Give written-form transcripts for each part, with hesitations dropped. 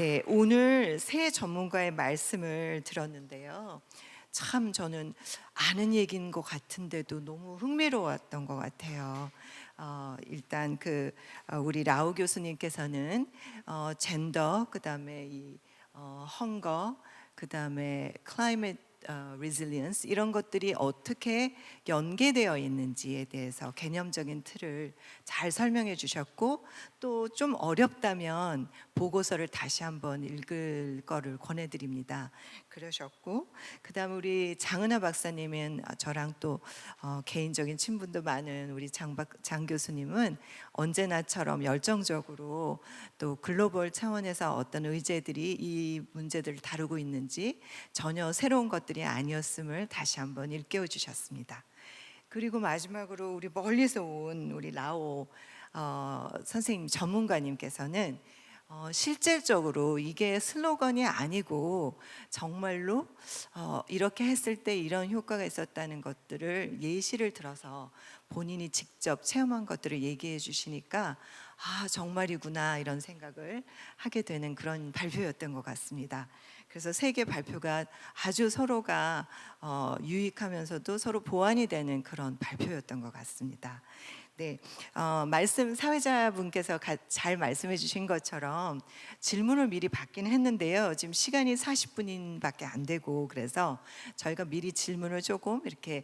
네, 오늘 세 전문가의 말씀을 들었는데요. 참 저는 아는 얘기인 것 같은데도 너무 흥미로웠던 것 같아요. 일단 우리 라우 교수님께서는 젠더, 그다음에 헝거, 그다음에 클라이밋 리질리언스 이런 것들이 어떻게 연계되어 있는지에 대해서 개념적인 틀을 잘 설명해 주셨고, 또 좀 어렵다면 보고서를 다시 한번 읽을 거를 권해드립니다. 그러셨고, 그다음 우리 장은하 박사님은 저랑 또 개인적인 친분도 많은 우리 장 교수님은 언제나처럼 열정적으로 또 글로벌 차원에서 어떤 의제들이 이 문제들을 다루고 있는지 전혀 새로운 것들이 아니었음을 다시 한번 일깨워 주셨습니다. 그리고 마지막으로 우리 멀리서 온 우리 라오 선생님 전문가님께서는 실질적으로 이게 슬로건이 아니고 정말로 이렇게 했을 때 이런 효과가 있었다는 것들을 예시를 들어서 본인이 직접 체험한 것들을 얘기해 주시니까 정말이구나 이런 생각을 하게 되는 그런 발표였던 것 같습니다. 그래서 세 개 발표가 아주 서로가 유익하면서도 서로 보완이 되는 그런 발표였던 것 같습니다. 네, 말씀 사회자분께서 잘 말씀해 주신 것처럼 질문을 미리 받긴 했는데요. 지금 시간이 40분밖에 안 되고 그래서 저희가 미리 질문을 조금 이렇게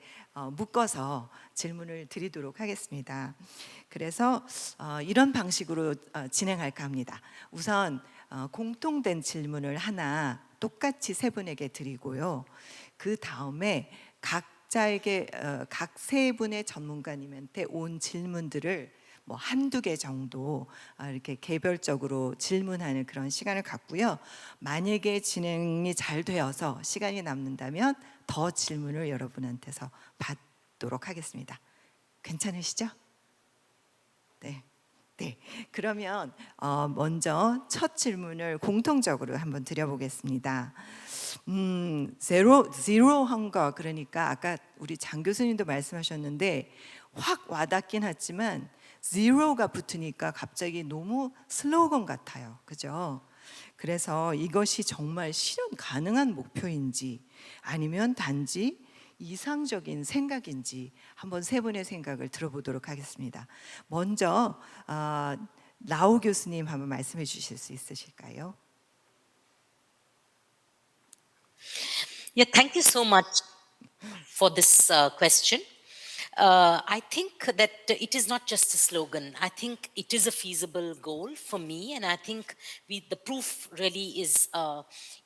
묶어서 질문을 드리도록 하겠습니다. 그래서 이런 방식으로 진행할까 합니다. 우선 공통된 질문을 하나 똑같이 세 분에게 드리고요. 그 다음에 각자에게 각 세 분의 전문가님한테 온 질문들을 뭐 한두 개 정도 이렇게 개별적으로 질문하는 그런 시간을 갖고요. 만약에 진행이 잘 되어서 시간이 남는다면 더 질문을 여러분한테서 받도록 하겠습니다. 괜찮으시죠? 네. 네, 그러면 먼저 첫 질문을 공통적으로 한번 드려보겠습니다. 제로 헝거, 그러니까 아까 우리 장 교수님도 말씀하셨는데 확 와닿긴 했지만 zero가 붙으니까 갑자기 너무 슬로건 같아요, 그죠? 그래서 이것이 정말 실현 가능한 목표인지 아니면 단지 이상적인 생각인지 한번 세 분의 생각을 들어보도록 하겠습니다. 먼저 라오 교수님 한번 말씀해 주실 수 있으실까요? Yeah, thank you so much for this question. I think that it is not just a slogan. I think it is a feasible goal for me, and I think the proof really is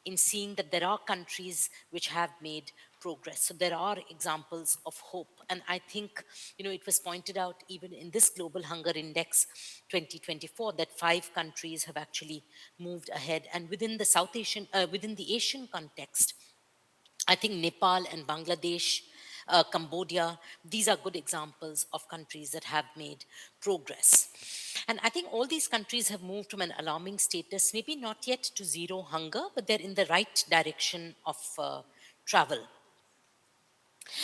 in seeing that there are countries which have made progress. So there are examples of hope, and I think it was pointed out even in this Global Hunger Index 2024 that 5 countries have actually moved ahead, and within within the Asian context, I think Nepal and Bangladesh, Cambodia, these are good examples of countries that have made progress. And I think all these countries have moved from an alarming status, maybe not yet to zero hunger, but they're in the right direction of travel.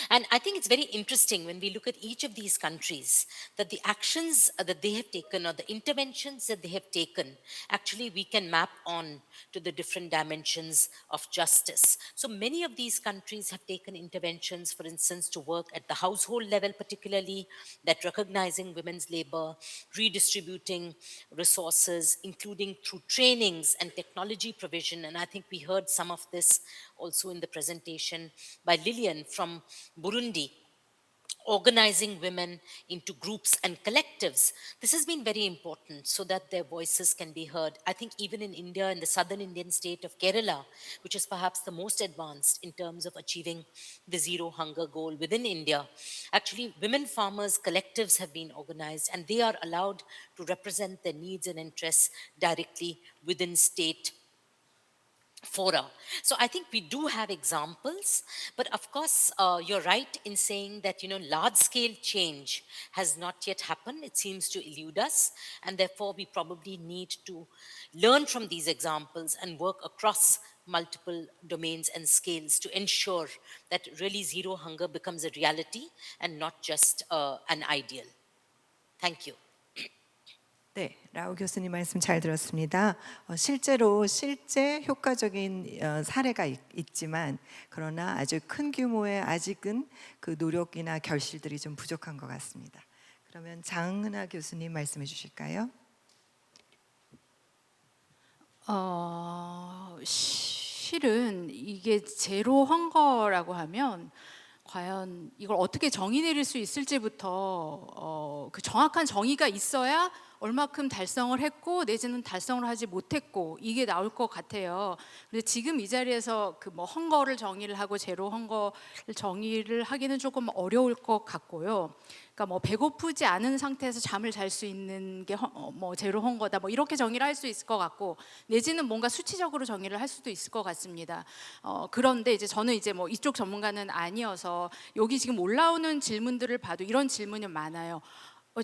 And I think it's very interesting when we look at each of these countries that the actions that they have taken or the interventions that they have taken, actually we can map on to the different dimensions of justice. So many of these countries have taken interventions, for instance, to work at the household level, particularly that recognizing women's labor, redistributing resources, including through trainings and technology provision. And I think we heard some of this also in the presentation by Lillian from Burundi, organizing women into groups and collectives. This has been very important so that their voices can be heard. I think even in India, in the southern Indian state of Kerala, which is perhaps the most advanced in terms of achieving the zero hunger goal within India, actually women farmers collectives have been organized and they are allowed to represent their needs and interests directly within state fora. So I think we do have examples, but of course, you're right in saying that large scale change has not yet happened. It seems to elude us, and therefore we probably need to learn from these examples and work across multiple domains and scales to ensure that really zero hunger becomes a reality and not just an ideal. Thank you. 네, 라오 교수님 말씀 잘 들었습니다. 실제 효과적인 사례가 있지만 그러나 아주 큰 규모의 아직은 그 노력이나 결실들이 좀 부족한 것 같습니다. 그러면 장은하 교수님 말씀해 주실까요? 실은 이게 제로 헝거라고 하면 과연 이걸 어떻게 정의 내릴 수 있을지부터 그 정확한 정의가 있어야 얼마큼 달성을 했고 내지는 달성을 하지 못했고 이게 나올 것 같아요. 근데 지금 이 자리에서 그 뭐 헝거를 정의를 하고 제로 헝거를 정의를 하기는 조금 어려울 것 같고요. 그러니까 뭐 배고프지 않은 상태에서 잠을 잘 수 있는 게 뭐 제로 헝거다 뭐 이렇게 정의를 할 수 있을 것 같고 내지는 뭔가 수치적으로 정의를 할 수도 있을 것 같습니다. 그런데 이제 저는 이제 뭐 이쪽 전문가는 아니어서 여기 지금 올라오는 질문들을 봐도 이런 질문이 많아요.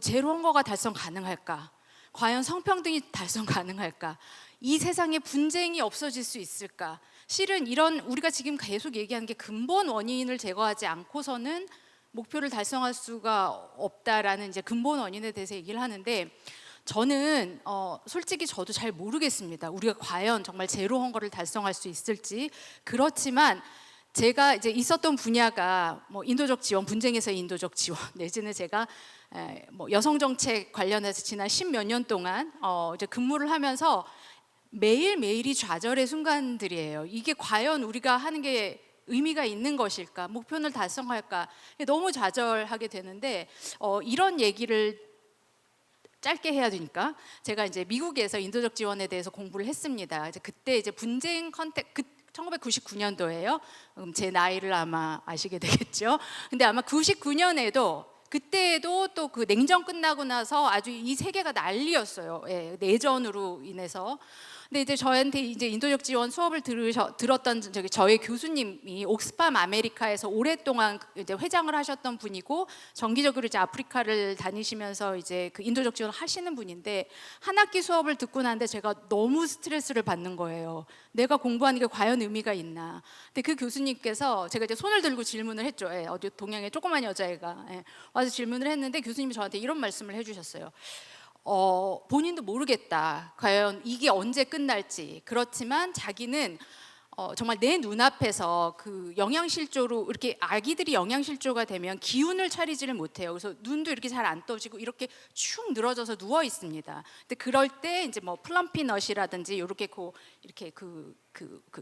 제로 헝거가 달성 가능할까? 과연 성평등이 달성 가능할까? 이 세상에 분쟁이 없어질 수 있을까? 실은 이런 우리가 지금 계속 얘기하는 게 근본 원인을 제거하지 않고서는 목표를 달성할 수가 없다라는 이제 근본 원인에 대해서 얘기를 하는데 저는 솔직히 저도 잘 모르겠습니다. 우리가 과연 정말 제로 헝거를 달성할 수 있을지. 그렇지만 제가 이제 있었던 분야가 뭐 인도적 지원, 분쟁에서 인도적 지원 내지는 제가 뭐 여성 정책 관련해서 지난 10몇 년 동안 이제 근무를 하면서 매일 매일이 좌절의 순간들이에요. 이게 과연 우리가 하는 게 의미가 있는 것일까? 목표를 달성할까? 너무 좌절하게 되는데 이런 얘기를 짧게 해야 되니까 제가 이제 미국에서 인도적 지원에 대해서 공부를 했습니다. 이제 그때 이제 분쟁 컨텍 1999년도예요. 제 나이를 아마 아시게 되겠죠. 근데 아마 99년에도 그때도 또 그 냉전 끝나고 나서 아주 이 세계가 난리였어요. 예, 내전으로 인해서. 근데 이제 저한테 이제 인도적 지원 수업을 들었던 저희 교수님이 옥스팜 아메리카에서 오랫동안 이제 회장을 하셨던 분이고 정기적으로 이제 아프리카를 다니시면서 이제 그 인도적 지원 하시는 분인데 한 학기 수업을 듣고 나는데 제가 너무 스트레스를 받는 거예요. 내가 공부하는 게 과연 의미가 있나? 근데 그 교수님께서 제가 이제 손을 들고 질문을 했죠. 예, 어디 동양의 조그만 여자애가 와서 질문을 했는데 교수님이 저한테 이런 말씀을 해주셨어요. 본인도 모르겠다. 과연 이게 언제 끝날지. 그렇지만 자기는 정말 내 눈앞에서 그 영양실조로 이렇게 아기들이 영양실조가 되면 기운을 차리지를 못해요. 그래서 눈도 이렇게 잘 안 떠지고 이렇게 축 늘어져서 누워 있습니다. 근데 그럴 때 이제 뭐 플럼피넛이라든지 이렇게 이렇게 그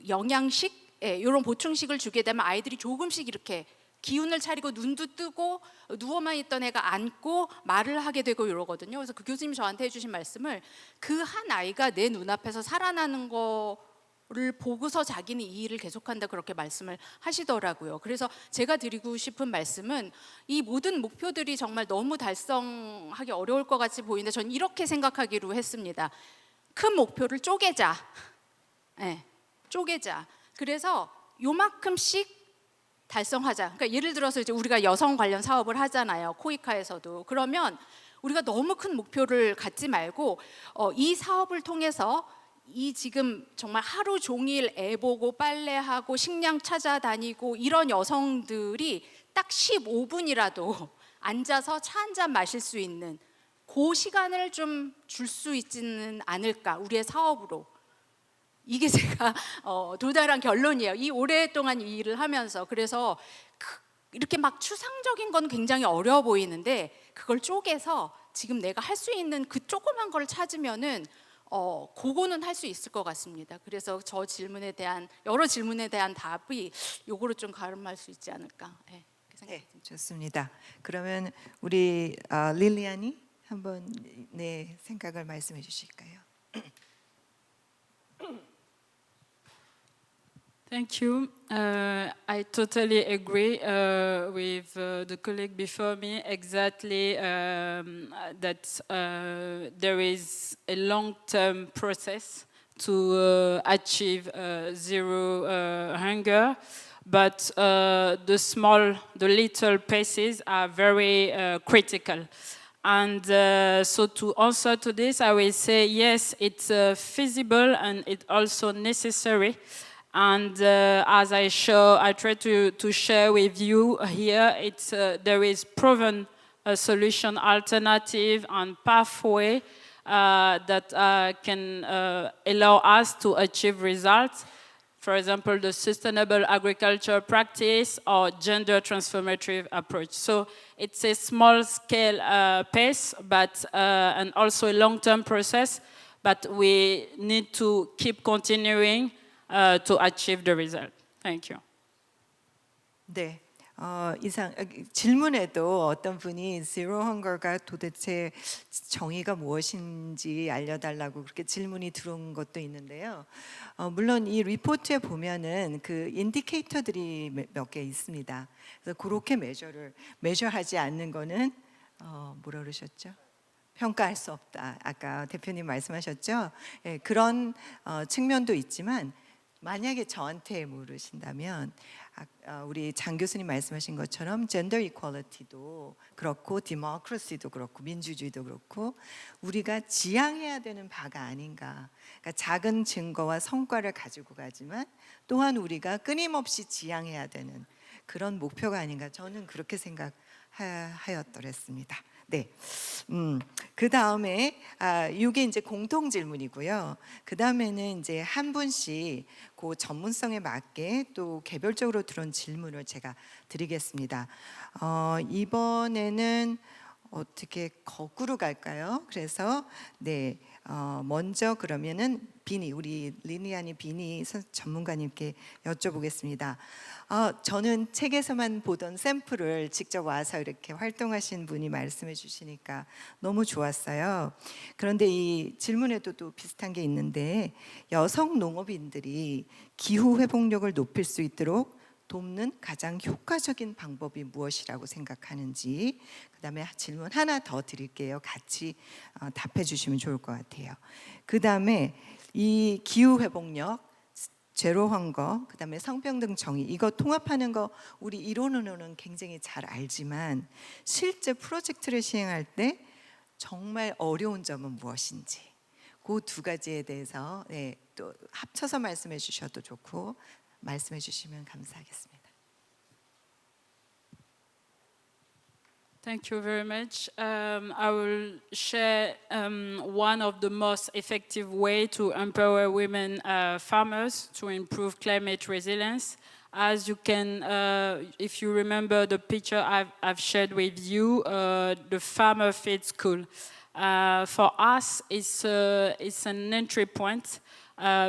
영양식, 이런 보충식을 주게 되면 아이들이 조금씩 이렇게 기운을 차리고 눈도 뜨고 누워만 있던 애가 앉고 말을 하게 되고 이러거든요. 그래서 그 교수님이 저한테 해주신 말씀을 그 한 아이가 내 눈앞에서 살아나는 거를 보고서 자기는 이 일을 계속한다 그렇게 말씀을 하시더라고요. 그래서 제가 드리고 싶은 말씀은 이 모든 목표들이 정말 너무 달성하기 어려울 것 같이 보이는데 저는 이렇게 생각하기로 했습니다. 큰 목표를 쪼개자. 네, 쪼개자. 그래서 요만큼씩 달성하자. 그러니까 예를 들어서 이제 우리가 여성 관련 사업을 하잖아요. 코이카에서도. 그러면 우리가 너무 큰 목표를 갖지 말고 이 사업을 통해서 이 지금 정말 하루 종일 애 보고 빨래하고 식량 찾아다니고 이런 여성들이 딱 15분이라도 앉아서 차 한 잔 마실 수 있는 그 시간을 좀 줄 수 있지는 않을까, 우리의 사업으로. 이게 제가 도달한 결론이에요. 이 오랫동안 이 일을 하면서. 그래서 이렇게 막 추상적인 건 굉장히 어려워 보이는데 그걸 쪼개서 지금 내가 할 수 있는 그 조그만 걸 찾으면은 그거는 할 수 있을 것 같습니다. 그래서 저 질문에 대한 여러 질문에 대한 답이 요거로 좀 가름할 수 있지 않을까. 네, 네, 좋습니다. 그러면 우리 릴리안이 한번 내 생각을 말씀해 주실까요? Thank you. I totally agree with the colleague before me. Exactly that there is a long-term process to achieve zero hunger, but the little paces are very critical. And so to answer to this, I will say yes, it's feasible and it's also necessary. And as I try to share with you here, there is proven solution, alternative, and pathway that can allow us to achieve results. For example, the sustainable agriculture practice or gender transformative approach. So it's a small scale pace, but and also a long-term process, but we need to keep continuing to achieve the result. Thank you. 네. 질문에도 어떤 분이 Zero Hunger가 도대체 정의가 무엇인지 알려달라고 그렇게 질문이 들어온 것도 있는데요. 물론 이 리포트에 보면은 그 인디케이터들이 몇 개 있습니다. 그래서 그렇게 메저하지 않는 거는 뭐라 그러셨죠? 평가할 수 없다. 아까 대표님 말씀하셨죠? 예, 그런 측면도 있지만 만약에 저한테 물으신다면 우리 장 교수님 말씀하신 것처럼 젠더 이퀄리티도 그렇고 디모크라시도 그렇고 민주주의도 그렇고 우리가 지향해야 되는 바가 아닌가. 그러니까 작은 증거와 성과를 가지고 가지만 또한 우리가 끊임없이 지향해야 되는 그런 목표가 아닌가. 저는 그렇게 생각하였더랬습니다. 네. 그 다음에 이게 이제 공통 질문이고요. 그 다음에는 이제 한 분씩 그 전문성에 맞게 또 개별적으로 들어온 질문을 제가 드리겠습니다. 이번에는 어떻게 거꾸로 갈까요? 그래서 네. 먼저 그러면은 우리 리니아니 비니 전문가님께 여쭤보겠습니다. 저는 책에서만 보던 샘플을 직접 와서 이렇게 활동하신 분이 말씀해 주시니까 너무 좋았어요. 그런데 이 질문에도 또 비슷한 게 있는데 여성 농업인들이 기후 회복력을 높일 수 있도록 돕는 가장 효과적인 방법이 무엇이라고 생각하는지, 그다음에 질문 하나 더 드릴게요. 같이 답해 주시면 좋을 것 같아요. 그다음에 이 기후 회복력, 제로 환거, 그다음에 성평등 정의, 이거 통합하는 거 우리 이론으로는 굉장히 잘 알지만 실제 프로젝트를 시행할 때 정말 어려운 점은 무엇인지, 그 두 가지에 대해서 또 합쳐서 말씀해 주셔도 좋고 말씀해 주시면 감사하겠습니다. Thank you very much. I will share one of the most effective way to empower women farmers to improve climate resilience. As you can, if you remember the picture I've shared with you, the farmer feed school. For us, it's an entry point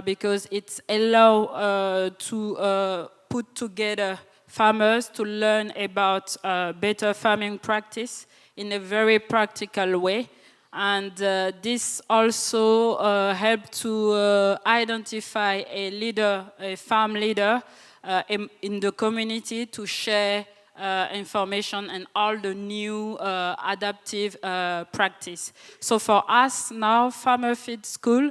because it's allow to put together farmers to learn about better farming practice in a very practical way. And this also helped to identify a leader, a farm leader in the community to share information and all the new adaptive practice. So for us now, Farmer Feed School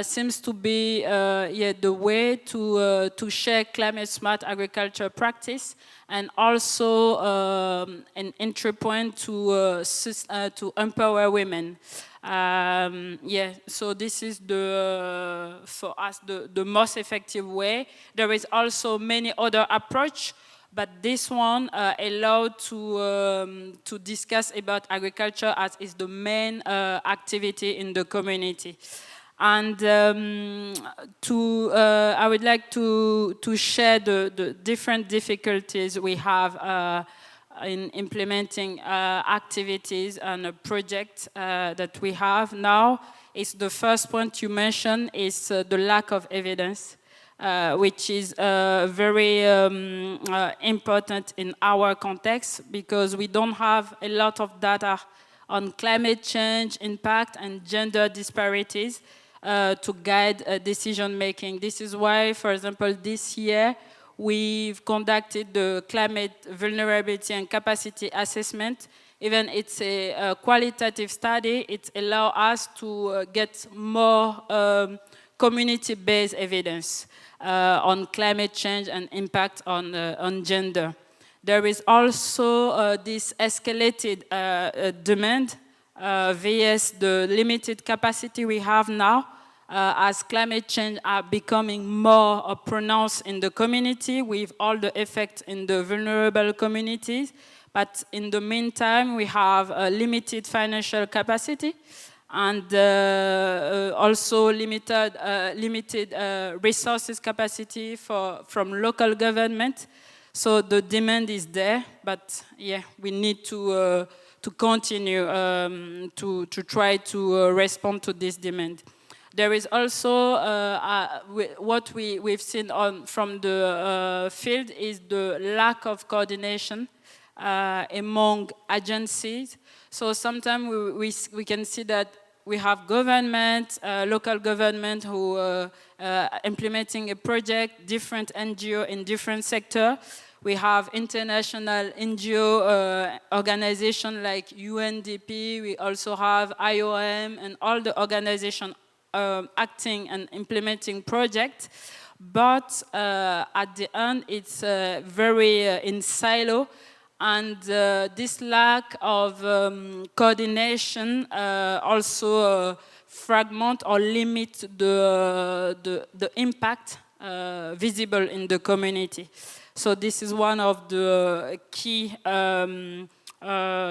seems to be the way to share climate smart agriculture practice and also an entry point to empower women. So this is for us the most effective way. There is also many other approach, but this one allowed to discuss about agriculture as is the main activity in the community. And I would like to share the different difficulties we have in implementing activities and a project that we have now. Is the first point you mentioned is the lack of evidence, which is very important in our context because we don't have a lot of data on climate change impact and gender disparities to guide decision making. This is why, for example, this year we've conducted the climate vulnerability and capacity assessment. Even it's a qualitative study, it allows us to get more community-based evidence on climate change and impact on gender. There is also this escalated demand vs the limited capacity we have now as climate change are becoming more pronounced in the community with all the effects in the vulnerable communities. But in the meantime, we have a limited financial capacity and also limited resources capacity from local government. So the demand is there, but yeah, we need to continue to try to respond to this demand. There is also what we've seen from the field is the lack of coordination among agencies. So sometimes we can see that we have government, local government who implementing a project, different NGO in different sector. We have international NGO organization like UNDP. We also have IOM and all the organization acting and implementing projects. But at the end, it's very in silo. And this lack of coordination also fragment or limit the impact visible in the community. So this is one of the key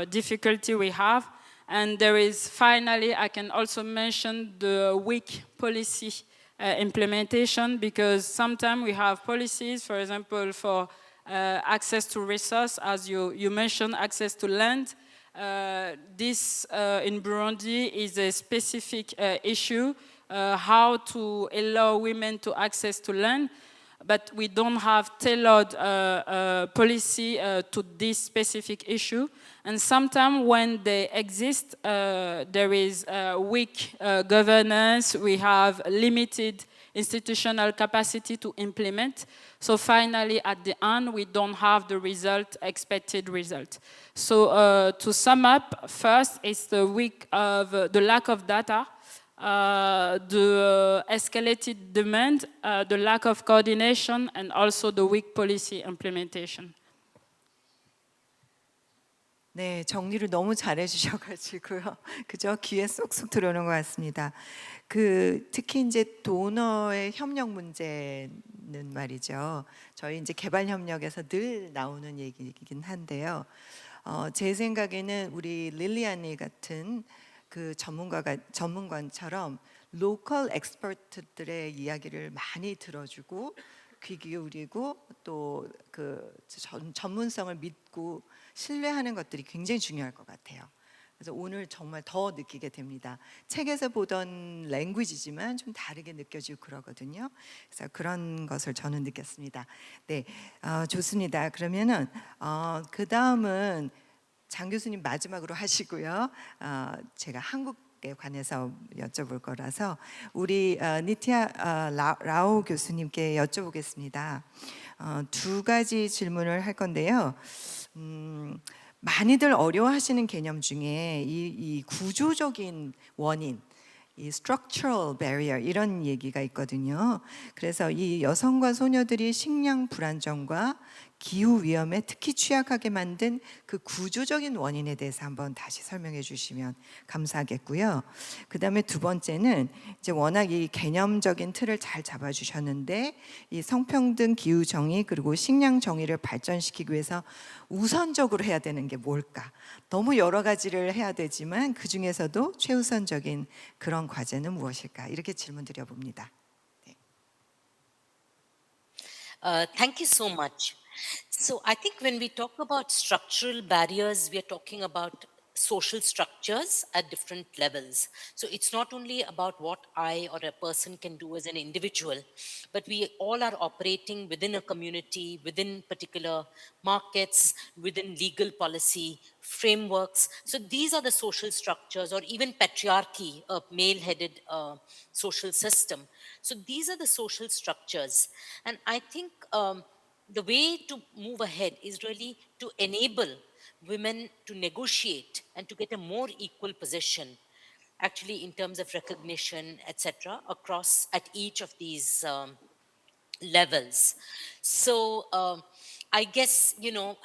difficulty we have. And there is finally, I can also mention the weak policy implementation, because sometimes we have policies, for example, for access to resource, as you mentioned, access to land. This in Burundi is a specific issue, how to allow women to access to land, but we don't have tailored policy to this specific issue. And sometimes when they exist, there is weak governance, we have limited institutional capacity to implement. So finally, at the end, we don't have the expected result. So to sum up, first, it's the lack of data, the escalated demand, the lack of coordination, and also the weak policy implementation. 네, 정리를 너무 잘해 주셔가지고요. 그죠? 귀에 쏙쏙 들어오는 것 같습니다. 특히 이제 도너의 협력 문제는 말이죠. 저희 이제 개발 협력에서 늘 나오는 얘기이긴 한데요. 제 생각에는 우리 릴리안이 같은 그 전문가처럼 로컬 엑스퍼트들의 이야기를 많이 들어주고 귀 기울이고 또 그 전문성을 믿고 신뢰하는 것들이 굉장히 중요할 것 같아요. 그래서 오늘 정말 더 느끼게 됩니다. 책에서 보던 랭귀지지만 좀 다르게 느껴지고 그러거든요. 그래서 그런 것을 저는 느꼈습니다. 네, 좋습니다. 그러면은 그 다음은 장 교수님 마지막으로 하시고요. 제가 한국에 관해서 여쭤볼 거라서 우리 니티아 라오 교수님께 여쭤보겠습니다. 두 가지 질문을 할 건데요. 많이들 어려워하시는 개념 중에 이 구조적인 원인, 이 structural barrier 이런 얘기가 있거든요. 그래서 이 여성과 소녀들이 식량 불안정과 기후 위험에 특히 취약하게 만든 그 구조적인 원인에 대해서 한번 다시 설명해 주시면 감사하겠고요. 그다음에 두 번째는 이제 워낙 이 개념적인 틀을 잘 잡아 주셨는데 이 성평등, 기후 정의 그리고 식량 정의를 발전시키기 위해서 우선적으로 해야 되는 게 뭘까? 너무 여러 가지를 해야 되지만 그 중에서도 최우선적인 그런 과제는 무엇일까? 이렇게 질문 드려봅니다. 네. Thank you so much. So I think when we talk about structural barriers, we are talking about social structures at different levels. So it's not only about what I or a person can do as an individual, but we all are operating within a community, within particular markets, within legal policy frameworks. So these are the social structures, or even patriarchy, a male-headed social system. So these are the social structures. And I think the way to move ahead is really to enable women to negotiate and to get a more equal position, actually in terms of recognition, etc., across at each of these levels. So I guess,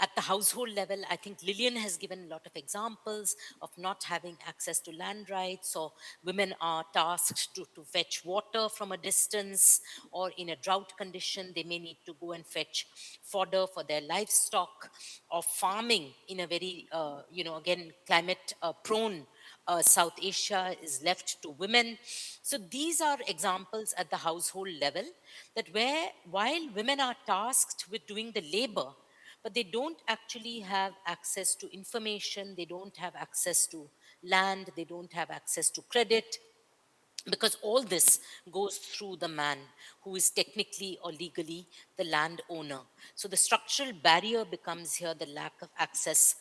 at the household level, I think Lillian has given a lot of examples of not having access to land rights, or women are tasked to fetch water from a distance, or in a drought condition, they may need to go and fetch fodder for their livestock, or farming in a very, again, climate prone South Asia is left to women. So these are examples at the household level that where while women are tasked with doing the labor, but they don't actually have access to information, they don't have access to land, they don't have access to credit, because all this goes through the man who is technically or legally the landowner. So the structural barrier becomes here the lack of access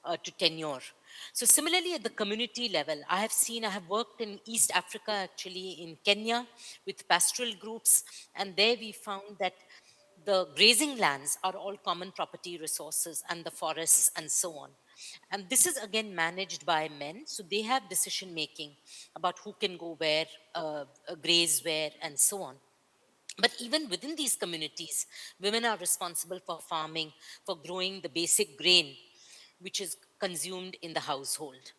to tenure. So similarly at the community level, I have worked in East Africa, actually in Kenya, with pastoral groups, and there we found that the grazing lands are all common property resources, and the forests and so on. And this is again managed by men, so they have decision making about who can go where, graze where, and so on. But even within these communities, women are responsible for farming, for growing the basic grain, which is consumed in the household.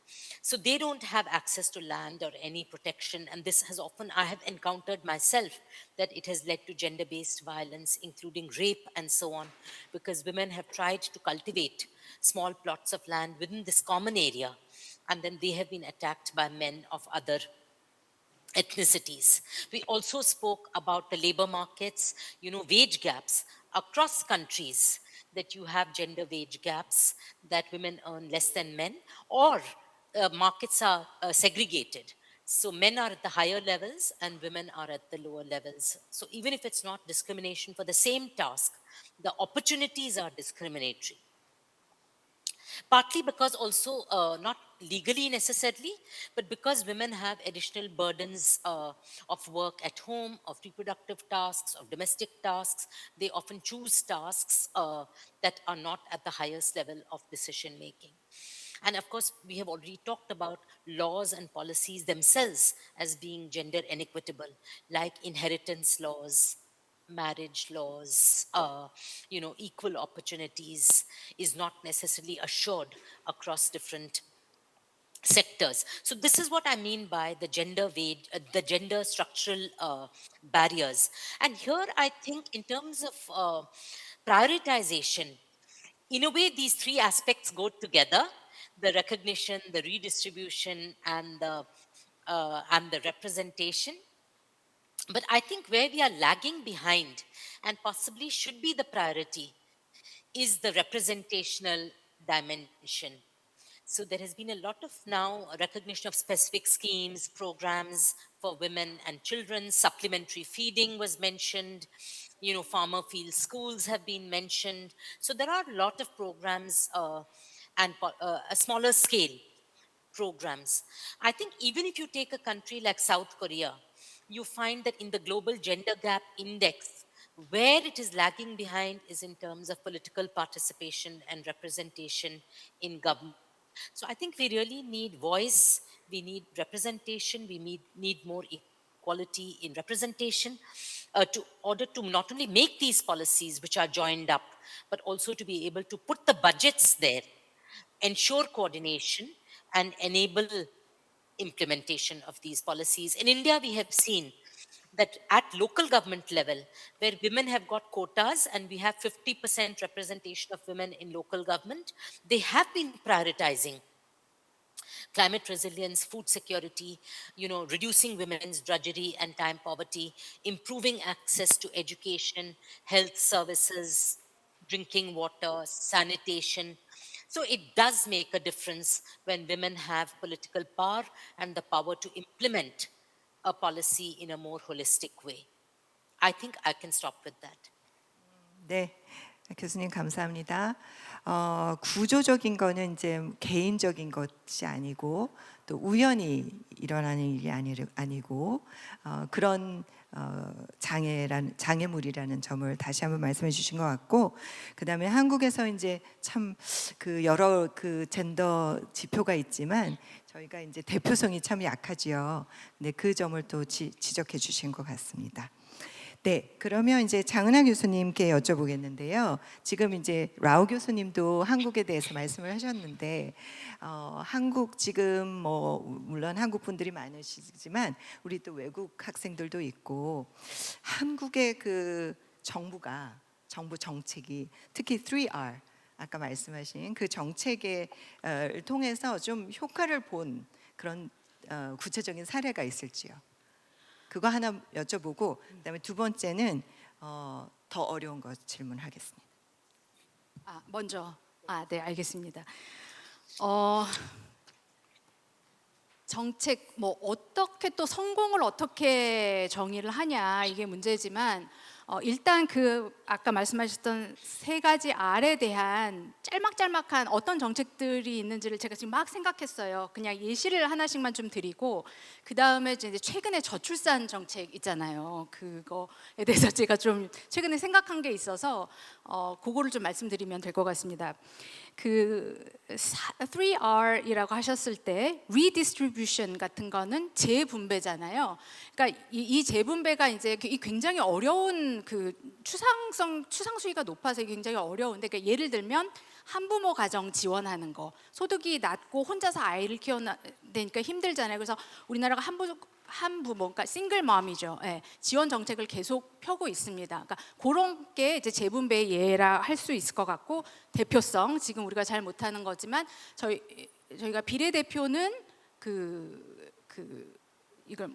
So they don't have access to land or any protection. And this has often, I have encountered myself, that it has led to gender based violence, including rape and so on, because women have tried to cultivate small plots of land within this common area. And then they have been attacked by men of other ethnicities. We also spoke about the labor markets, wage gaps across countries, that you have gender wage gaps, that women earn less than men, or markets are segregated. So men are at the higher levels and women are at the lower levels. So even if it's not discrimination for the same task, the opportunities are discriminatory, partly because also not legally necessarily, but because women have additional burdens of work at home, of reproductive tasks, of domestic tasks. They often choose tasks that are not at the highest level of decision making. And of course, we have already talked about laws and policies themselves as being gender inequitable, like inheritance laws, marriage laws, equal opportunities is not necessarily assured across different sectors. So this is what I mean by the gender structural barriers. And here I think in terms of prioritization, in a way, these three aspects go together: the recognition, the redistribution, and the representation. But I think where we are lagging behind and possibly should be the priority is the representational dimension. So there has been a lot of now recognition of specific schemes, programs for women and children. Supplementary feeding was mentioned. Farmer field schools have been mentioned. So there are a lot of programs and a smaller scale programs. I think even if you take a country like South Korea, you find that in the global gender gap index, where it is lagging behind is in terms of political participation and representation in government. So I think we really need voice, we need representation, need more equality in representation to order to not only make these policies which are joined up, but also to be able to put the budgets there, ensure coordination, and enable implementation of these policies. In India, we have seen that at local government level, where women have got quotas and we have 50% representation of women in local government, they have been prioritizing climate resilience, food security, reducing women's drudgery and time poverty, improving access to education, health services, drinking water, sanitation. So it does make a difference when women have political power and the power to implement a policy in a more holistic way. I think I can stop with that. 네, 교수님 감사합니다. 구조적인 거는 이제 개인적인 것이 아니고 또 우연히 일어나는 일이 아니고 그런 장애물이라는 점을 다시 한번 말씀해 주신 것 같고, 그다음에 한국에서 이제 참 그 여러 그 젠더 지표가 있지만 저희가 이제 대표성이 참 약하지요. 네, 그 점을 또 지적해 주신 것 같습니다. 네, 그러면 이제 장은하 교수님께 여쭤보겠는데요. 지금 이제 라오 교수님도 한국에 대해서 말씀을 하셨는데, 한국 지금 뭐 물론 한국 분들이 많으시지만 우리 또 외국 학생들도 있고, 한국의 그 정부 정책이 특히 3R 아까 말씀하신 그 정책을 통해서 좀 효과를 본 그런 구체적인 사례가 있을지요. 그거 하나 여쭤보고 그다음에 두 번째는 더 어려운 거 질문하겠습니다. 먼저 네, 알겠습니다. 정책 뭐 어떻게 또 성공을 어떻게 정의를 하냐 이게 문제지만 일단 그 아까 말씀하셨던 세 가지 R에 대한 짤막짤막한 어떤 정책들이 있는지를 제가 지금 막 생각했어요. 그냥 예시를 하나씩만 좀 드리고 그 다음에 이제 최근에 저출산 정책 있잖아요. 그거에 대해서 제가 좀 최근에 생각한 게 있어서 그거를 좀 말씀드리면 될 것 같습니다. 그 3R이라고 하셨을 때 redistribution 같은 거는 재분배잖아요. 그러니까 이 재분배가 이제 굉장히 어려운 그 추상수위가 높아서 굉장히 어려운데 그러니까 예를 들면 한부모 가정 지원하는 거 소득이 낮고 혼자서 아이를 키워내니까 힘들잖아요. 그래서 우리나라가 한부모, 그러니까 싱글맘이죠. 예, 지원 정책을 계속 펴고 있습니다. 그러니까 그런 게 이제 재분배의 예라 할 수 있을 것 같고 대표성 지금 우리가 잘 못하는 거지만 저희가 비례대표는 이걸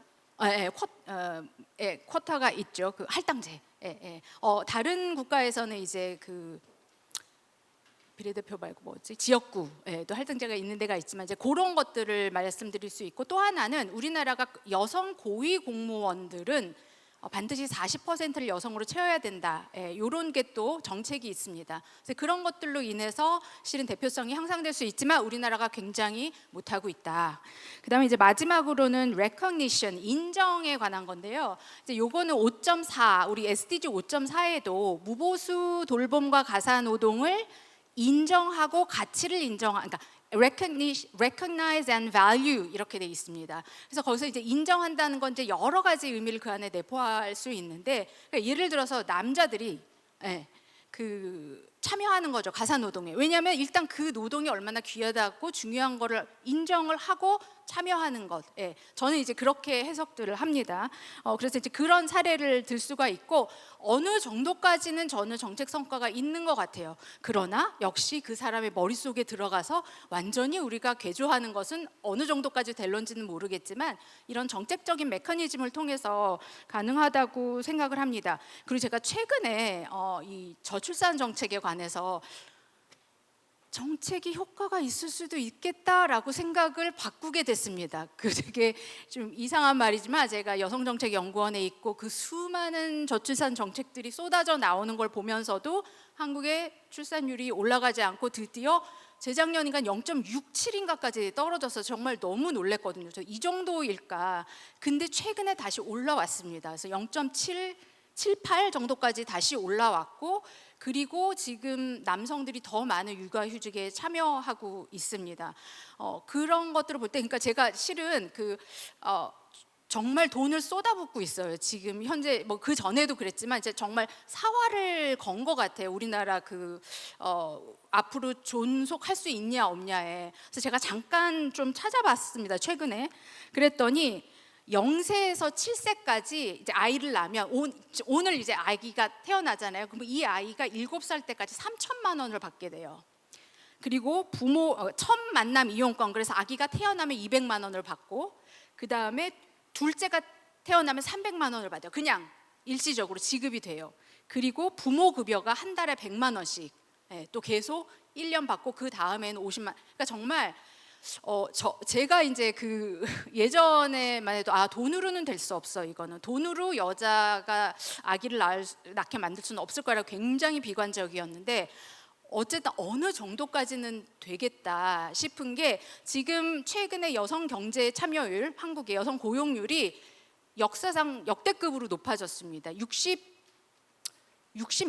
쿼터가 있죠. 그 할당제. 다른 국가에서는 이제 그 비례대표 말고 뭐지 지역구도 할당제가 있는 데가 있지만 이제 그런 것들을 말씀드릴 수 있고 또 하나는 우리나라가 여성 고위 공무원들은 반드시 40%를 여성으로 채워야 된다. 이런 게 또 정책이 있습니다. 그래서 그런 것들로 인해서 실은 대표성이 향상될 수 있지만 우리나라가 굉장히 못하고 있다. 그다음에 이제 마지막으로는 recognition 인정에 관한 건데요. 이제 요거는 5.4 우리 SDG 5.4에도 무보수 돌봄과 가사 노동을 인정하고 가치를 그러니까 recognize and value 이렇게 돼 있습니다. 그래서 거기서 이제 인정한다는 건 이제 여러 가지 의미를 그 안에 내포할 수 있는데 그러니까 예를 들어서 남자들이 참여하는 거죠 가사 노동에. 왜냐하면 일단 그 노동이 얼마나 귀하다고 중요한 거를 인정을 하고 참여하는 것. 저는 이제 그렇게 해석들을 합니다. 그래서 이제 그런 사례를 들 수가 있고 어느 정도까지는 저는 정책 성과가 있는 것 같아요. 그러나 역시 그 사람의 머릿속에 들어가서 완전히 우리가 개조하는 것은 어느 정도까지 될런지는 모르겠지만 이런 정책적인 메커니즘을 통해서 가능하다고 생각을 합니다. 그리고 제가 최근에 이 저출산 정책에 관해서 정책이 효과가 있을 수도 있겠다라고 생각을 바꾸게 됐습니다. 그 되게 좀 이상한 말이지만 제가 여성정책연구원에 있고 그 수많은 저출산 정책들이 쏟아져 나오는 걸 보면서도 한국의 출산율이 올라가지 않고 드디어 재작년인가 0.67인가까지 떨어져서 정말 너무 놀랐거든요. 저 이 정도일까? 근데 최근에 다시 올라왔습니다. 그래서 0.78 정도까지 다시 올라왔고 그리고 지금 남성들이 더 많은 육아휴직에 참여하고 있습니다. 그런 것들을 볼 때, 그러니까 제가 실은 정말 돈을 쏟아붓고 있어요. 지금 현재 뭐 그 전에도 그랬지만 이제 정말 사활을 건 것 같아요. 우리나라 앞으로 존속할 수 있냐 없냐에. 그래서 제가 잠깐 좀 찾아봤습니다. 최근에 그랬더니 0세에서 7세까지 이제 아이를 낳으면 오늘 이제 아기가 태어나잖아요. 그럼 이 아이가 7살 때까지 3천만 원을 받게 돼요. 그리고 부모 첫 만남 이용권 그래서 아기가 태어나면 200만 원을 받고 그 다음에 둘째가 태어나면 300만 원을 받아요. 그냥 일시적으로 지급이 돼요. 그리고 부모 급여가 한 달에 100만 원씩 또 계속 1년 받고 그 다음에는 50만. 그러니까 정말 제가 이제 예전에만 해도 돈으로는 될 수 없어. 이거는 돈으로 여자가 아기를 낳게 만들 수는 없을 거라고 굉장히 비관적이었는데 어쨌든 어느 정도까지는 되겠다 싶은 게 지금 최근에 여성 경제 참여율, 한국의 여성 고용률이 역사상 역대급으로 높아졌습니다. 60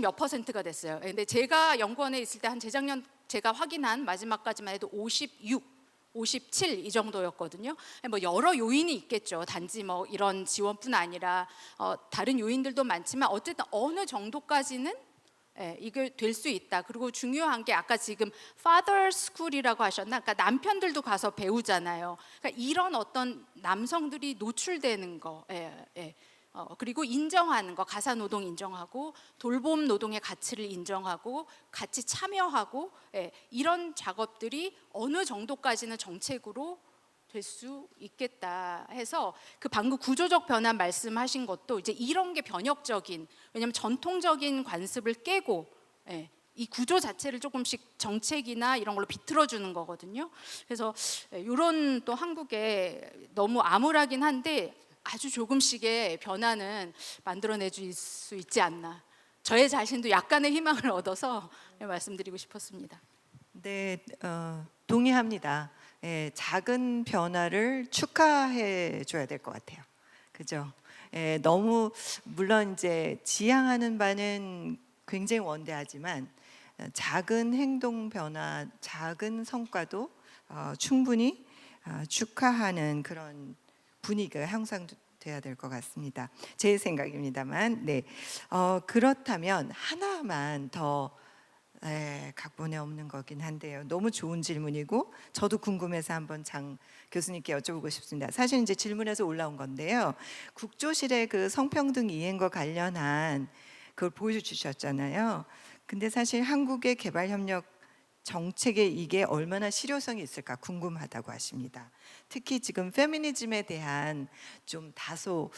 몇 %가 됐어요. 근데 제가 연구원에 있을 때 한 재작년 제가 확인한 마지막까지만 해도 56, 57 이 정도였거든요. 뭐 여러 요인이 있겠죠. 단지 뭐 이런 지원뿐 아니라 다른 요인들도 많지만 어쨌든 어느 정도까지는 이게 될 수 있다. 그리고 중요한 게 아까 지금 father school이라고 하셨나? 그러니까 남편들도 가서 배우잖아요. 그러니까 이런 어떤 남성들이 노출되는 거, 그리고 인정하는 거, 가사 노동 인정하고 돌봄 노동의 가치를 인정하고 같이 참여하고 이런 작업들이 어느 정도까지는 정책으로 될 수 있겠다 해서 그 방금 구조적 변화 말씀하신 것도 이제 이런 게 변혁적인, 왜냐하면 전통적인 관습을 깨고 예, 이 구조 자체를 조금씩 정책이나 이런 걸로 비틀어주는 거거든요. 그래서 이런 또 한국에 너무 암울하긴 한데 아주 조금씩의 변화는 만들어내줄 수 있지 않나. 저의 자신도 약간의 희망을 얻어서 말씀드리고 싶었습니다. 네, 동의합니다. 예, 작은 변화를 축하해 줘야 될 것 같아요. 그죠? 예, 너무 물론 이제 지향하는 바는 굉장히 원대하지만 작은 행동 변화, 작은 성과도 충분히 축하하는 그런 분위기가 형성돼야 될 것 같습니다. 제 생각입니다만, 네. 그렇다면 하나만 더 각본에 없는 거긴 한데요. 너무 좋은 질문이고 저도 궁금해서 한번 장 교수님께 여쭤보고 싶습니다. 사실 이제 질문에서 올라온 건데요. 국조실의 그 성평등 이행과 관련한 그걸 보여주셨잖아요. 근데 사실 한국의 개발협력 정책에 이게 얼마나 실효성이 있을까 궁금하다고 하십니다. 특히 지금 페미니즘에 대한 좀 다소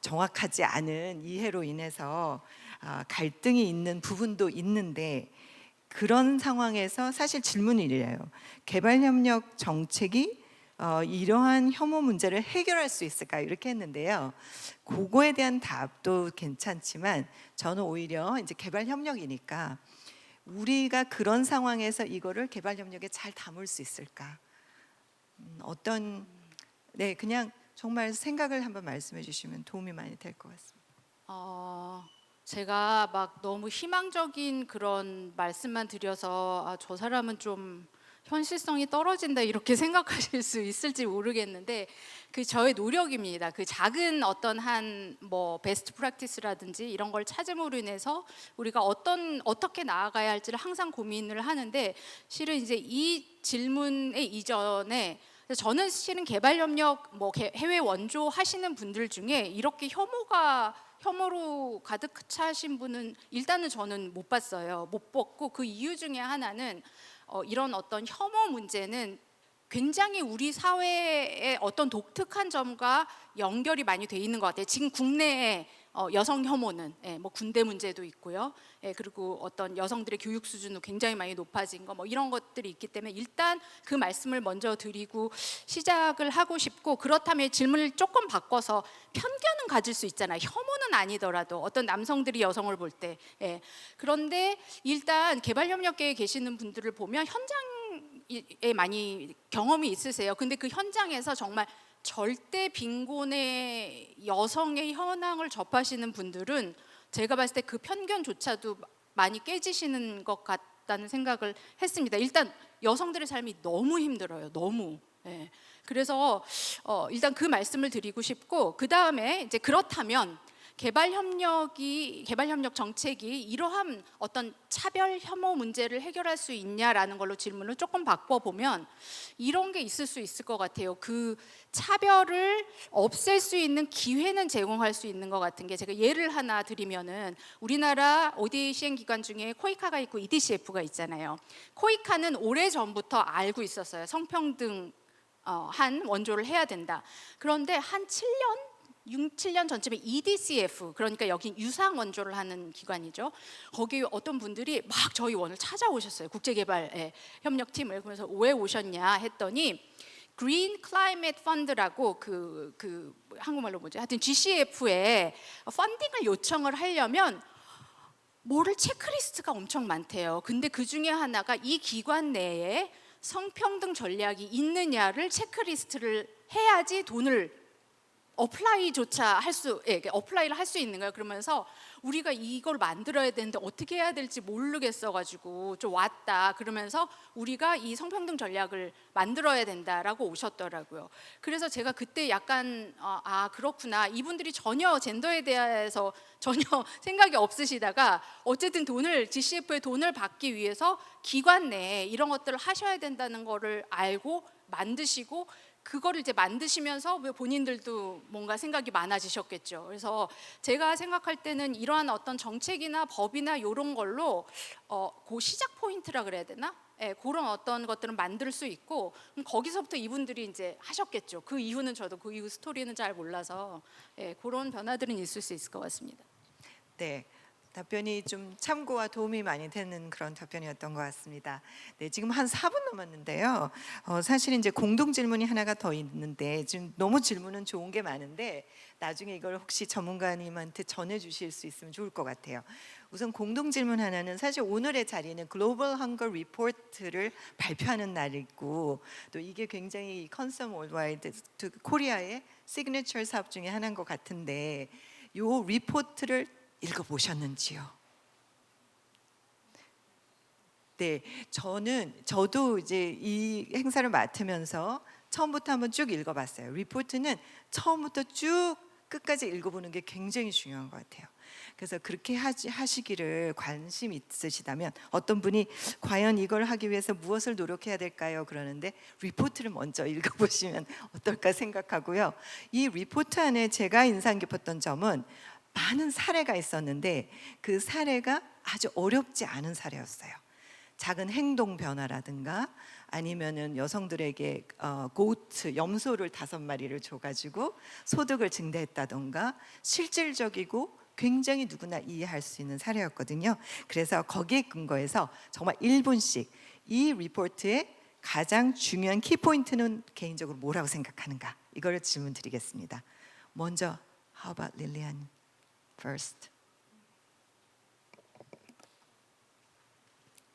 정확하지 않은 이해로 인해서 갈등이 있는 부분도 있는데 그런 상황에서 사실 질문이 이래요. 개발협력 정책이 이러한 혐오 문제를 해결할 수 있을까 이렇게 했는데요. 그거에 대한 답도 괜찮지만 저는 오히려 이제 개발협력이니까 우리가 그런 상황에서 이거를 개발협력에 잘 담을 수 있을까? 어떤 네 그냥 정말 생각을 한번 말씀해 주시면 도움이 많이 될 것 같습니다. 제가 막 너무 희망적인 그런 말씀만 드려서 저 사람은 좀 현실성이 떨어진다 이렇게 생각하실 수 있을지 모르겠는데 그 저의 노력입니다. 그 작은 어떤 한 뭐 베스트 프랙티스라든지 이런 걸 찾음으로 인해서 우리가 어떻게 나아가야 할지를 항상 고민을 하는데 실은 이제 이 질문의 이전에 저는 실은 개발협력 뭐 해외 원조 하시는 분들 중에 이렇게 혐오로 가득 차신 분은 일단은 저는 못 봤어요. 못 봤고 그 이유 중에 하나는 이런 어떤 혐오 문제는 굉장히 우리 사회의 어떤 독특한 점과 연결이 많이 돼 있는 것 같아요. 지금 국내에 여성 혐오는 뭐 군대 문제도 있고요. 그리고 어떤 여성들의 교육 수준도 굉장히 많이 높아진 거 뭐 이런 것들이 있기 때문에 일단 그 말씀을 먼저 드리고 시작을 하고 싶고 그렇다면 질문을 조금 바꿔서 편견은 가질 수 있잖아요. 혐오는 아니더라도 어떤 남성들이 여성을 볼 때 그런데 일단 개발협력계에 계시는 분들을 보면 현장에 많이 경험이 있으세요. 근데 그 현장에서 정말 절대 빈곤의 여성의 현황을 접하시는 분들은 제가 봤을 때 그 편견조차도 많이 깨지시는 것 같다는 생각을 했습니다. 일단 여성들의 삶이 너무 힘들어요. 너무. 그래서 일단 그 말씀을 드리고 싶고 그 다음에 이제 그렇다면 개발협력 정책이 이러한 어떤 차별 혐오 문제를 해결할 수 있냐라는 걸로 질문을 조금 바꿔보면 이런 게 있을 수 있을 것 같아요. 그 차별을 없앨 수 있는 기회는 제공할 수 있는 것 같은 게 제가 예를 하나 드리면은 우리나라 ODA 시행기관 중에 코이카가 있고 EDCF가 있잖아요. 코이카는 오래전부터 알고 있었어요. 성평등 한 원조를 해야 된다. 그런데 한 7년 전쯤에 EDCF 그러니까 여기 유상 원조를 하는 기관이죠. 거기 어떤 분들이 막 저희 원을 찾아오셨어요. 국제개발 협력팀을. 그래서 왜 오셨냐 했더니 그린 클라이밋 펀드라고 그 한국말로 뭐지? 하여튼 GCF에 펀딩을 요청을 하려면 뭐를 체크리스트가 엄청 많대요. 근데 그 중에 하나가 이 기관 내에 성평등 전략이 있느냐를 체크리스트를 해야지 돈을 어플라이를 할 수 있는 거예요. 그러면서 우리가 이걸 만들어야 되는데 어떻게 해야 될지 모르겠어가지고 좀 왔다. 그러면서 우리가 이 성평등 전략을 만들어야 된다라고 오셨더라고요. 그래서 제가 그때 약간 그렇구나. 이분들이 전혀 젠더에 대해서 전혀 생각이 없으시다가 어쨌든 GCF의 돈을 받기 위해서 기관 내에 이런 것들을 하셔야 된다는 거를 알고 만드시고 그거를 이제 만드시면서 본인들도 뭔가 생각이 많아지셨겠죠. 그래서 제가 생각할 때는 이러한 어떤 정책이나 법이나 이런 걸로 그 시작 포인트라 그래야 되나? 예, 그런 어떤 것들은 만들 수 있고 그럼 거기서부터 이분들이 이제 하셨겠죠. 그 이후는 저도 그 이후 스토리는 잘 몰라서 예, 그런 변화들은 있을 수 있을 것 같습니다. 네. 답변이 좀 참고와 도움이 많이 되는 그런 답변이었던 것 같습니다. 네, 지금 한 4분 남았는데요. 사실 이제 공동 질문이 하나가 더 있는데 지금 너무 질문은 좋은 게 많은데 나중에 이걸 혹시 전문가님한테 전해주실 수 있으면 좋을 것 같아요. 우선 공동 질문 하나는 사실 오늘의 자리는 글로벌 헝거 리포트를 발표하는 날이고 또 이게 굉장히 컨섬 월드와이드 코리아의 시그니처 사업 중에 하나인 것 같은데 요 리포트를 읽어보셨는지요? 네, 저도 이제 이 행사를 맡으면서 처음부터 한번 쭉 읽어봤어요. 리포트는 처음부터 쭉 끝까지 읽어보는 게 굉장히 중요한 것 같아요. 그래서 그렇게 하시기를 관심 있으시다면 어떤 분이 과연 이걸 하기 위해서 무엇을 노력해야 될까요? 그러는데 리포트를 먼저 읽어보시면 어떨까 생각하고요. 이 리포트 안에 제가 인상 깊었던 점은 많은 사례가 있었는데 그 사례가 아주 어렵지 않은 사례였어요. 작은 행동 변화라든가 아니면은 여성들에게 고트 염소를 5마리를 줘가지고 소득을 증대했다던가 실질적이고 굉장히 누구나 이해할 수 있는 사례였거든요. 그래서 거기에 근거해서 정말 1분씩 이 리포트의 가장 중요한 키포인트는 개인적으로 뭐라고 생각하는가 이걸 질문 드리겠습니다. 먼저 How about Lillian first?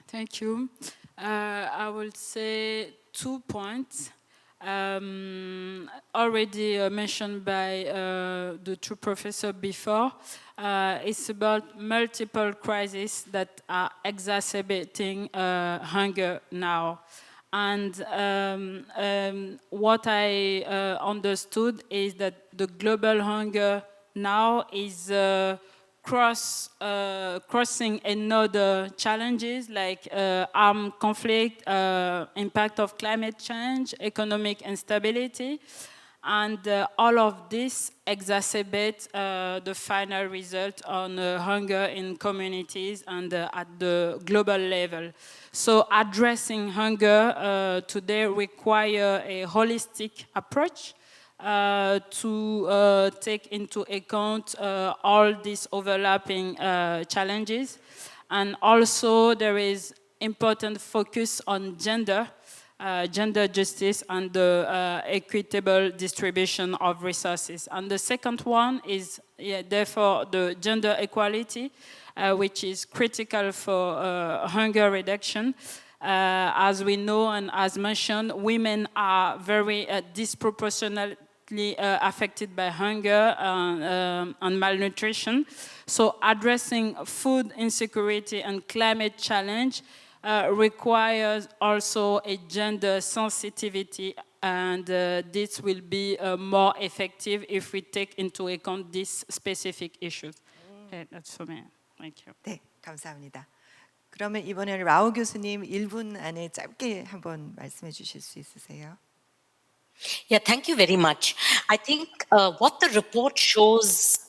Thank you. I will say 2 points. Already mentioned by the two professors before. It's about multiple crises that are exacerbating hunger now. And what I understood is that the global hunger now is crossing another challenges like armed conflict, impact of climate change, economic instability, and all of this exacerbates the final result on hunger in communities and at the global level. So addressing hunger today require a holistic approach to take into account all these overlapping challenges. And also there is important focus on gender justice and the equitable distribution of resources. And the second one is therefore the gender equality, which is critical for hunger reduction. As we know and as mentioned, women are very disproportionately affected by hunger and malnutrition. So addressing food insecurity and climate challenge requires also a gender sensitivity, and this will be more effective if we take into account these specific issues. That's for me. Thank you. 네, 감사합니다. 그러면 이번에는 라오 교수님 1분 안에 짧게 한번 말씀해 주실 수 있으세요? Yeah, thank you very much. I think what the report shows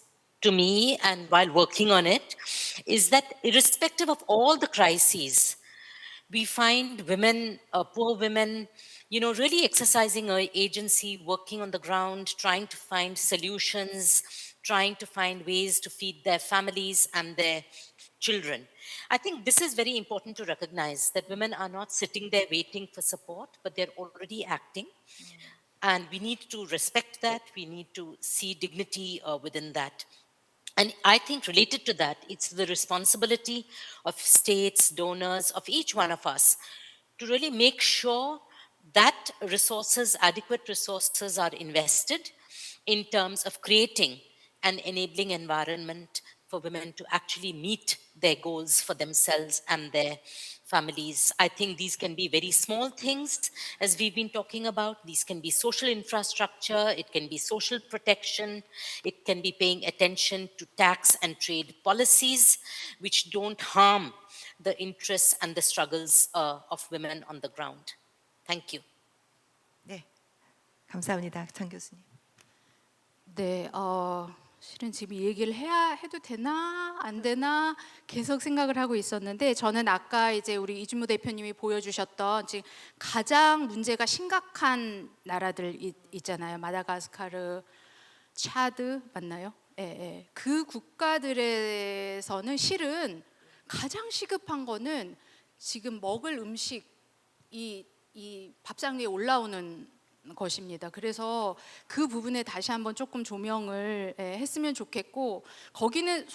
to me, and while working on it, is that irrespective of all the crises, we find women, poor women, really exercising a agency, working on the ground, trying to find solutions, trying to find ways to feed their families and their children. I think this is very important to recognize that women are not sitting there waiting for support, but they're already acting. And we need to respect that. We need to see dignity within that. And I think related to that, it's the responsibility of states, donors, of each one of us to really make sure that resources, adequate resources are invested in terms of creating an enabling environment for women to actually meet their goals for themselves and their families. I think these can be very small things, as we've been talking about. These can be social infrastructure, it can be social protection, it can be paying attention to tax and trade policies which don't harm the interests and the struggles of women on the ground. Thank you. 네, 감사합니다. 장 교수님. 네, 실은 지금 이 얘기를 해도 되나 안 되나 계속 생각을 하고 있었는데, 저는 아까 이제 우리 이준무 대표님이 보여주셨던 지금 가장 문제가 심각한 나라들 있잖아요. 마다가스카르, 차드 맞나요? 예, 예. 그 국가들에서는 실은 가장 시급한 거는 지금 먹을 음식이 이 밥상 위에 올라오는 것입니다. 그래서 그 부분에 다시 한번 조금 조명을 했으면 좋겠고, 거기는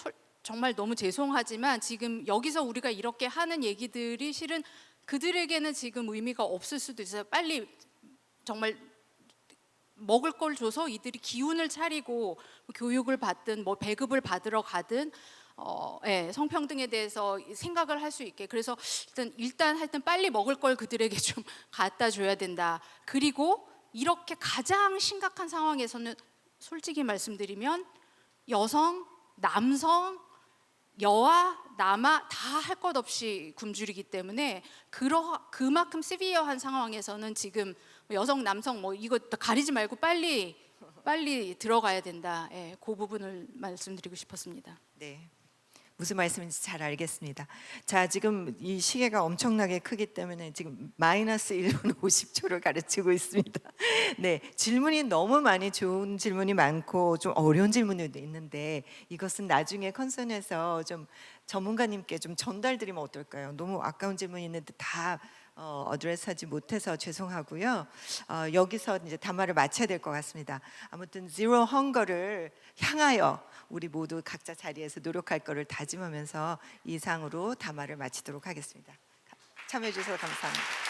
정말 너무 죄송하지만 지금 여기서 우리가 이렇게 하는 얘기들이 실은 그들에게는 지금 의미가 없을 수도 있어요. 빨리 정말 먹을 걸 줘서 이들이 기운을 차리고 교육을 받든 뭐 배급을 받으러 가든 성평등에 대해서 생각을 할 수 있게. 그래서 일단 하여튼 빨리 먹을 걸 그들에게 좀 갖다 줘야 된다. 그리고 이렇게 가장 심각한 상황에서는 솔직히 말씀드리면 여성, 남성, 여아, 남아 다 할 것 없이 굶주리기 때문에 그만큼 시비어한 상황에서는 지금 여성, 남성 뭐 이거 가리지 말고 빨리 들어가야 된다. 예, 그 부분을 말씀드리고 싶었습니다. 네. 무슨 말씀인지 잘 알겠습니다. 자, 지금 이 시계가 엄청나게 크기 때문에 지금 마이너스 1분 50초를 가르치고 있습니다. 네, 질문이 너무 많이 좋은 질문이 많고 좀 어려운 질문도 있는데 이것은 나중에 컨선에서 좀 전문가님께 좀 전달드리면 어떨까요? 너무 아까운 질문이 있는데 다 어드레스하지 못해서 죄송하고요. 여기서 이제 담화를 마쳐야 될 것 같습니다. 아무튼 Zero Hunger를 향하여 우리 모두 각자 자리에서 노력할 것을 다짐하면서 이상으로 담화를 마치도록 하겠습니다. 참여해 주셔서 감사합니다.